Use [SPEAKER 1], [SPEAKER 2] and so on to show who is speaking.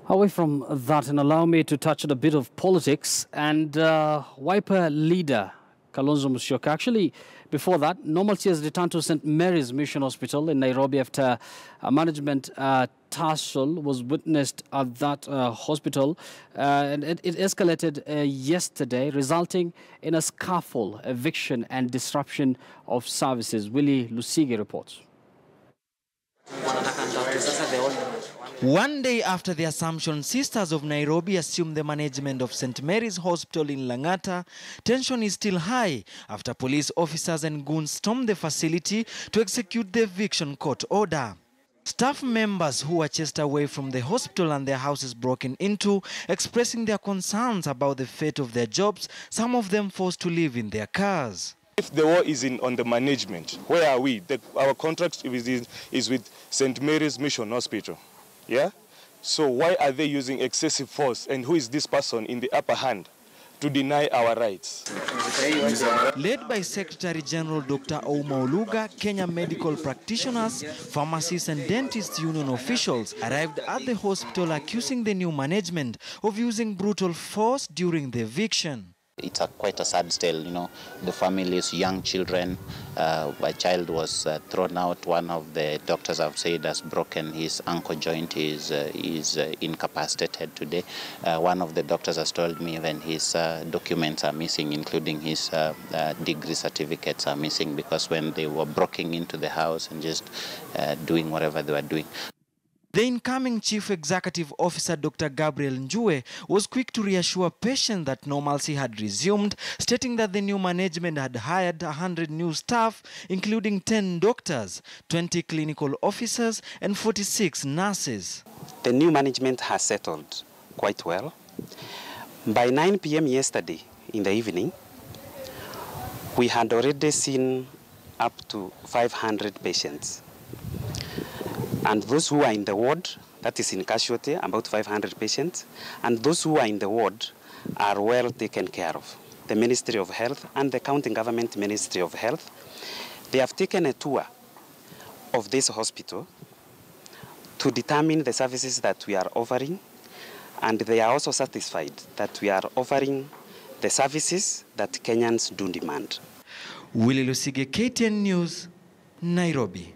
[SPEAKER 1] Away from that, and allow me to touch on a bit of politics and Wiper leader Kalonzo Musyoka. Actually, before that, Normalcy has returned to St. Mary's Mission Hospital in Nairobi after a management tussle was witnessed at that hospital. And it escalated yesterday, resulting in a scuffle, eviction and disruption of services. Willy Lusige reports.
[SPEAKER 2] One day after the Assumption Sisters of Nairobi assumed the management of St. Mary's Hospital in Langata, tension is still high after police officers and goons stormed the facility to execute the eviction court order. Staff members who were chased away from the hospital and their houses broken into, expressing their concerns about the fate of their jobs, some of them forced to live in their cars.
[SPEAKER 3] If the war is on the management, where are we? Our contract is with St. Mary's Mission Hospital. Yeah? So why are they using excessive force? And who is this person in the upper hand to deny our rights?
[SPEAKER 2] Led by Secretary General Dr. Ouma Oluga, Kenya medical practitioners, pharmacists and dentist union officials arrived at the hospital accusing the new management of using brutal force during the eviction.
[SPEAKER 4] It's quite a sad tale, you know. The family's young children, a child was thrown out. One of the doctors have said has broken his ankle joint, is incapacitated today. One of the doctors has told me even his documents are missing, including his degree certificates are missing, because when they were breaking into the house and just doing whatever they were doing.
[SPEAKER 2] The incoming Chief Executive Officer, Dr. Gabriel Njue, was quick to reassure patients that normalcy had resumed, stating that the new management had hired 100 new staff, including 10 doctors, 20 clinical officers, and 46 nurses.
[SPEAKER 5] The new management has settled quite well. By 9 p.m. yesterday in the evening, we had already seen up to 500 patients. And those who are in the ward, that is in casualty, about 500 patients, and those who are in the ward are well taken care of. The Ministry of Health and the County Government Ministry of Health, they have taken a tour of this hospital to determine the services that we are offering, and they are also satisfied that we are offering the services that Kenyans do demand.
[SPEAKER 2] Willy Lusige, KTN News, Nairobi.